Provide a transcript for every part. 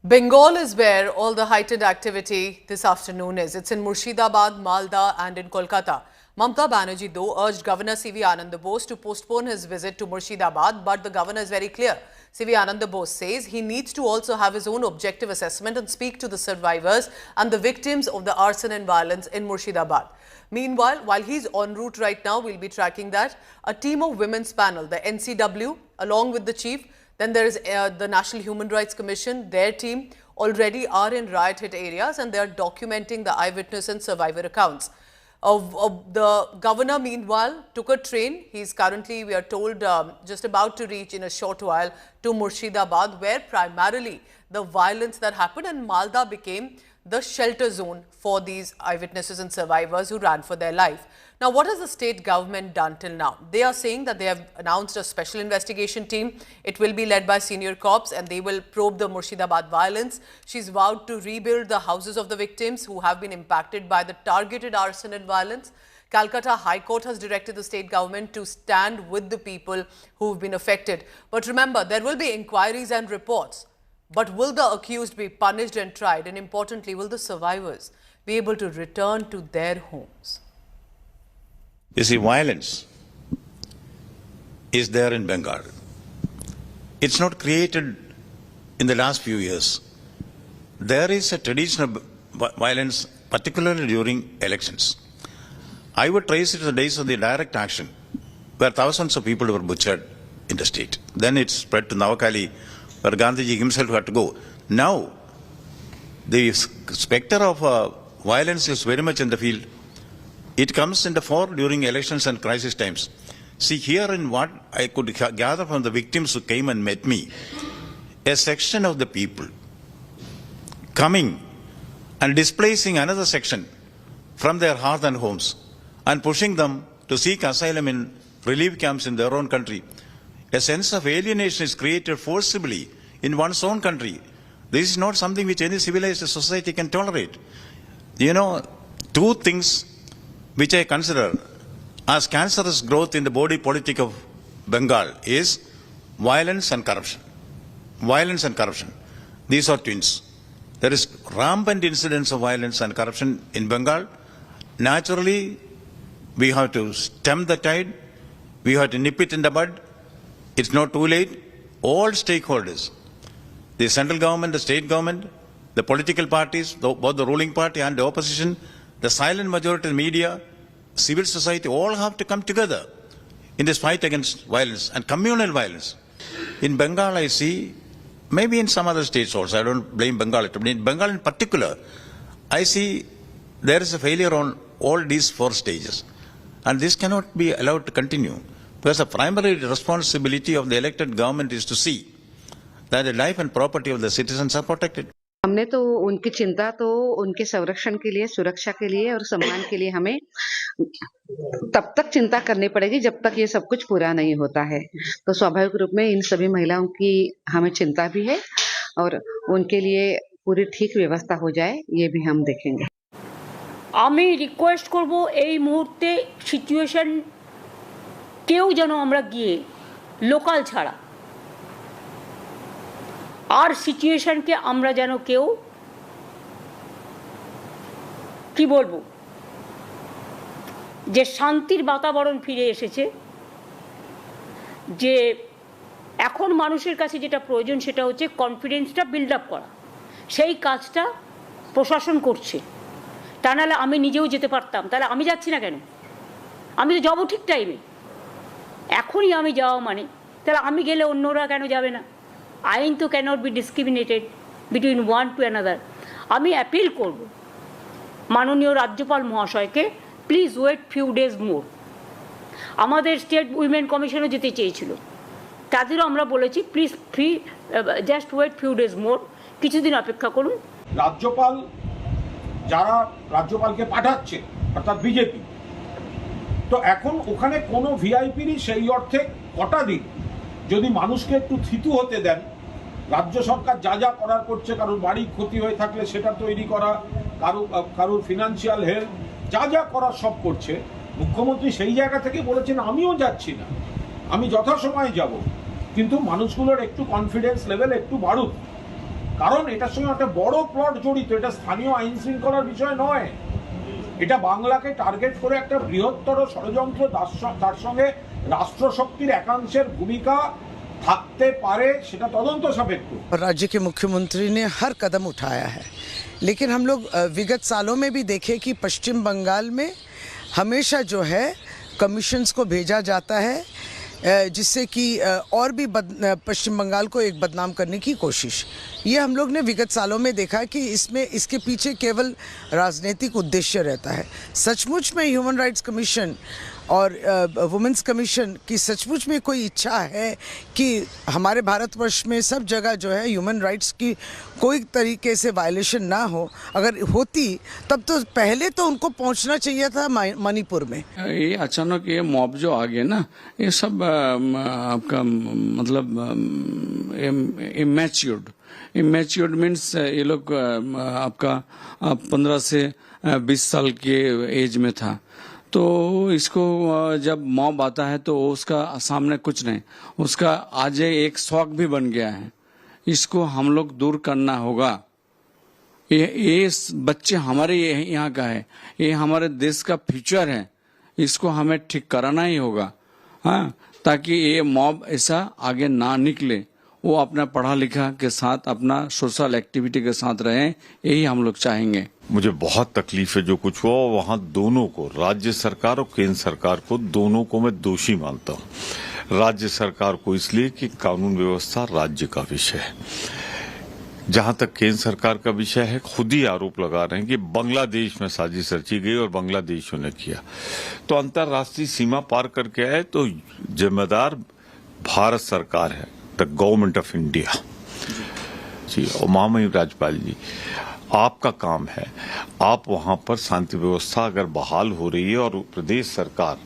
Bengal is where all the heightened activity this afternoon is. It's in Murshidabad, Malda and in Kolkata. Mamata Banerjee, though, urged Governor C.V. Anand Bose to postpone his visit to Murshidabad, but the governor is very clear. C.V. Anand Bose says he needs to also have his own objective assessment and speak to the survivors and the victims of the arson and violence in Murshidabad. Meanwhile, while he's en route right now, we'll be tracking that. A team of women's panel, the NCW, along with the chief, then there is the National Human Rights Commission. Their team already are in riot-hit areas and they are documenting the eyewitness and survivor accounts. The governor, meanwhile, took a train. He's currently, we are told, just about to reach in a short while to Murshidabad, where primarily the violence that happened and Malda became the shelter zone for these eyewitnesses and survivors who ran for their life. Now, what has the state government done till now? They are saying that they have announced a special investigation team. It will be led by senior cops and they will probe the Murshidabad violence. She's vowed to rebuild the houses of the victims who have been impacted by the targeted arson and violence. Calcutta High Court has directed the state government to stand with the people who've been affected. But remember, there will be inquiries and reports. But will the accused be punished and tried? And importantly, will the survivors be able to return to their homes? You see, violence is there in Bengal. It's not created in the last few years. There is a tradition of violence, particularly during elections. I would trace it to the days of the direct action, where thousands of people were butchered in the state. Then it spread to Navakali, where Gandhiji himself had to go. Now, the specter of violence is very much in the field. It comes in the fore during elections and crisis times. See, here in what I could gather from the victims who came and met me, a section of the people coming and displacing another section from their hearth and homes and pushing them to seek asylum in relief camps in their own country. A sense of alienation is created forcibly in one's own country. This is not something which any civilized society can tolerate. You know, two things which I consider as cancerous growth in the body politic of Bengal is violence and corruption. Violence and corruption. These are twins. There is rampant incidents of violence and corruption in Bengal. Naturally, we have to stem the tide. We have to nip it in the bud. It's not too late. All stakeholders, the central government, the state government, the political parties, both the ruling party and the opposition, the silent majority of the media, civil society, all have to come together in this fight against violence and communal violence. In Bengal, I see, maybe in some other states also, I don't blame Bengal, but in Bengal in particular, I see there is a failure on all these four stages. And this cannot be allowed to continue. Because the primary responsibility of the elected government is to see that the life and property of the citizens are protected. हमने तो उनकी चिंता तो उनके संरक्षण के लिए, सुरक्षा के लिए और सम्मान के लिए हमें तब तक चिंता करनी पड़ेगी जब तक ये सब कुछ पूरा नहीं होता है। तो स्वाभाविक रूप में इन सभी महिलाओं की हमें चिंता भी है और उनके लिए पूरी ठीक व्यवस्था हो जाए ये भी हम देखेंगे। আমি রিকোয়েস্ট করব এই মুহূর্তে সিচুয়েশন কেউ যেন আমরা গিয়ে লোকাল ছাড়া আর সিচুয়েশনকে আমরা যেন কেউ কি বলবো যে শান্তির বাতাবরণ ফিরে এসেছে, যে এখন মানুষের কাছে যেটা প্রয়োজন সেটা হচ্ছে কনফিডেন্সটা বিল্ড আপ করা। সেই কাজটা প্রশাসন করছে। তা নাহলে আমি নিজেও যেতে পারতাম, তাহলে আমি যাচ্ছি না কেন? আমি তো যাবো ঠিক টাইমে। এখনই আমি যাওয়া মানে তাহলে আমি গেলে অন্যরা কেন যাবে না? আইন তো can't be discriminated between one to another. আমি অ্যাপিল করব মাননীয় রাজ্যপাল মহাশয়কে, please wait few days more. আমাদের স্টেট উইমেন কমিশনও যেতে চেয়েছিল, তাদেরও আমরা বলেছি please just wait few days more, কিছুদিন অপেক্ষা করুন। রাজ্যপাল যারা রাজ্যপালকে পাঠাচ্ছে অর্থাৎ বিজেপি, তো এখন ওখানে কোনো ভিআইপিরই সেই অর্থে কটা দিন যদি মানুষকে একটু থিতু হতে দেন, রাজ্য সরকার যা যা করার করছে, কারোর বাড়ি ক্ষতি হয়ে থাকলে সেটা তৈরি করা, কারোর ফিনান্সিয়াল হেল্প যা যা করার সব করছে। মুখ্যমন্ত্রী সেই জায়গা থেকে বলেছেন আমিও যাচ্ছি না, আমি যথাসময়ে যাব, কিন্তু মানুষগুলোর একটু কনফিডেন্স লেভেল একটু বাড়ুক। কারণ এটার সঙ্গে একটা বড় প্লট জড়িত, এটা স্থানীয় আইন শৃঙ্খলার বিষয় নয়, এটা বাংলাকে টার্গেট করে একটা বৃহত্তর ষড়যন্ত্র, তার সঙ্গে রাষ্ট্রশক্তির একাংশের ভূমিকা থাকতে পারে, সেটা তদন্ত সাপেক্ষ। राज्य के मुख्यमंत्री ने हर कदम उठाया है, लेकिन हम लोग विगत सालों में भी देखे कि पश्चिम बंगाल में हमेशा जो है कमीशंस को भेजा जाता है जिससे कि और भी पश्चिम बंगाल को एक बदनाम करने की कोशिश, ये हम लोग ने विगत सालों में देखा कि इसके पीछे केवल राजनीतिक उद्देश्य रहता है। सचमुच में ह्यूमन राइट्स कमीशन और वुमेन्स कमीशन की सचमुच में कोई इच्छा है कि हमारे भारतवर्ष में सब जगह जो है ह्यूमन राइट्स की कोई तरीके से वायलेशन ना हो, अगर होती तब तो पहले तो उनको पहुंचना चाहिए था मणिपुर में। ये अचानक ये मॉब जो आ गए ना, ये सब आपका मतलब इमैच्योर्ड मीन्स ये लोग आपका 15 से 20 साल के एज में था, तो इसको जब मॉब आता है तो उसका सामने कुछ नहीं, उसका आज एक शौक भी बन गया है। इसको हम लोग दूर करना होगा। ये बच्चे हमारे यहाँ का है, ये हमारे देश का फ्यूचर है, इसको हमें ठीक कराना ही होगा, हाँ, ताकि ये मॉब ऐसा आगे ना निकले, वो अपना पढ़ा लिखा के साथ अपना सोशल एक्टिविटी के साथ रहें, यही हम लोग चाहेंगे। मुझे बहुत तकलीफ है जो कुछ हुआ, वहाँ दोनों को, राज्य सरकार और केंद्र सरकार को, दोनों को मैं दोषी मानता हूँ। राज्य सरकार को इसलिए कि कानून व्यवस्था राज्य का विषय है, जहां तक केंद्र सरकार का विषय है खुद ही आरोप लगा रहे हैं कि बांग्लादेश में साजिश रची गई और बांग्लादेशियों ने किया, तो अंतर्राष्ट्रीय सीमा पार करके आए तो जिम्मेदार भारत सरकार है, द गवर्नमेंट ऑफ इंडिया जी, और महामहिम राज्यपाल जी, आपका काम है, आप वहां पर शांति व्यवस्था अगर बहाल हो रही है और प्रदेश सरकार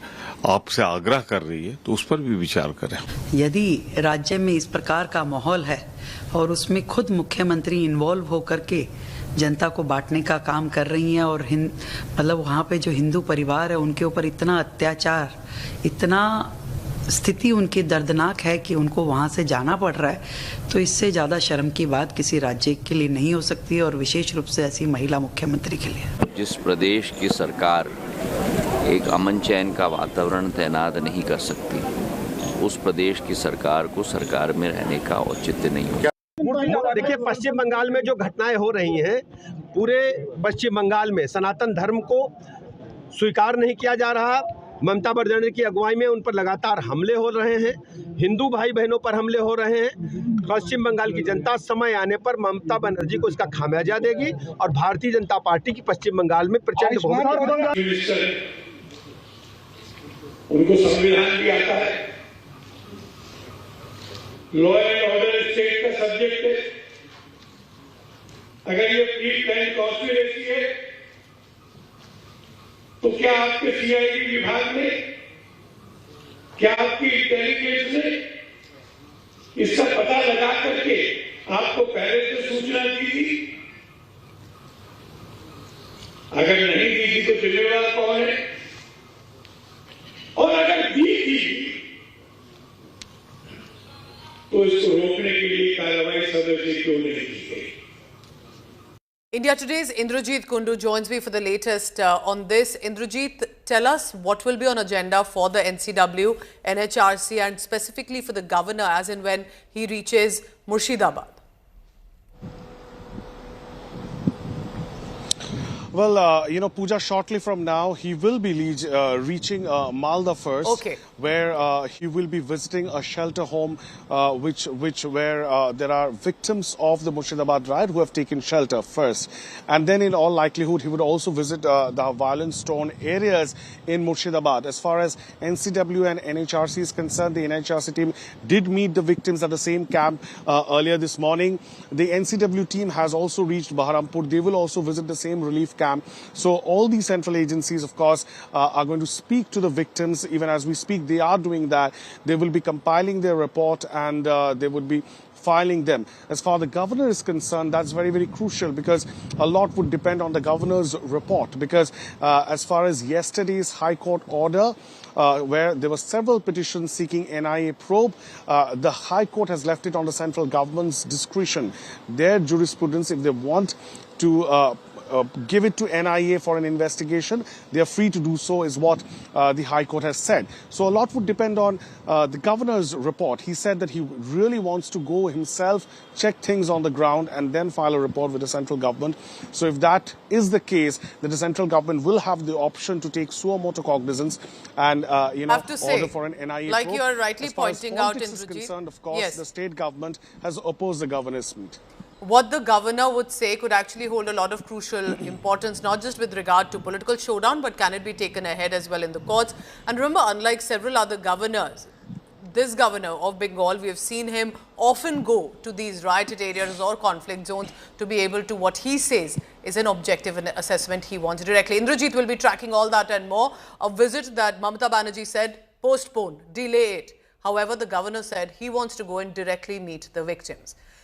आपसे आग्रह कर रही है तो उस पर भी विचार करें। यदि राज्य में इस प्रकार का माहौल है और उसमें खुद मुख्यमंत्री इन्वॉल्व होकर के जनता को बांटने का काम कर रही हैं और मतलब वहाँ पे जो हिंदू परिवार है उनके ऊपर इतना अत्याचार, इतना स्थिति उनकी दर्दनाक है कि उनको वहाँ से जाना पड़ रहा है, तो इससे ज़्यादा शर्म की बात किसी राज्य के लिए नहीं हो सकती है, और विशेष रूप से ऐसी महिला मुख्यमंत्री के लिए। जिस प्रदेश की सरकार एक अमन चैन का वातावरण तैनात नहीं कर सकती, उस प्रदेश की सरकार को सरकार में रहने का औचित्य नहीं होगा। देखिए, पश्चिम बंगाल में जो घटनाएं हो रही हैं, पूरे पश्चिम बंगाल में सनातन धर्म को स्वीकार नहीं किया जा रहा। ममता बनर्जी की अगुवाई में उन पर लगातार हमले हो रहे हैं, हिंदू भाई बहनों पर हमले हो रहे हैं। पश्चिम बंगाल की जनता समय आने पर ममता बनर्जी को इसका खामियाजा देगी और भारतीय जनता पार्टी की पश्चिम बंगाल में प्रचंड बहुमत। उनको संविधान भी आता है, लॉ एंड ऑर्डर स्टेट का सब्जेक्ट है। अगर ये प्री प्लान कॉन्स्पिरेसी है तो क्या आपके सीआईडी विभाग ने, क्या आपकी इंटेलिजेंस ने इसका पता लगा करके आपको पहले से सूचना दी थी? अगर नहीं दी थी तो जिम्मेवार कौन है? और अगर दी थी तो इसको रोकने के लिए कार्रवाई समय से क्यों नहीं की गई? India Today's Indrajit Kundu joins me for the latest on this. Indrajit, tell us what will be on agenda for the NCW, NHRC and specifically for the governor as and when he reaches Murshidabad. Well, Pooja, shortly from now, he will be reaching Malda first, where he will be visiting a shelter home, where there are victims of the Murshidabad riot who have taken shelter first. And then, in all likelihood, he would also visit the violence-torn areas in Murshidabad. As far as NCW and NHRC is concerned, the NHRC team did meet the victims at the same camp earlier this morning. The NCW team has also reached Baharampur. They will also visit the same relief camp. So all these central agencies, of course, are going to speak to the victims. Even as we speak, they are doing that. They will be compiling their report and they would be filing them. As far as the governor is concerned, that's very, very crucial because a lot would depend on the governor's report. Because as far as yesterday's High Court order, where there were several petitions seeking NIA probe, the High Court has left it on the central government's discretion. Their jurisprudence, if they want to give it to NIA for an investigation, they are free to do so, is what the High Court has said. So a lot would depend on the governor's report. He said that he really wants to go himself, check things on the ground, and then file a report with the central government. So if that is the case, then the central government will have the option to take suo motu cognizance and order for an NIA like probe. you are rightly pointing out, As far as politics is concerned, of course, yes, the state government has opposed the governor's meet. What the governor would say could actually hold a lot of crucial importance, not just with regard to political showdown, but can it be taken ahead as well in the courts? And remember, unlike several other governors, this governor of Bengal, we have seen him often go to these rioted areas or conflict zones to be able to, what he says is an objective assessment he wants directly. Indrajit will be tracking all that and more. A visit that Mamata Banerjee said postpone, delay it. However, the governor said he wants to go and directly meet the victims.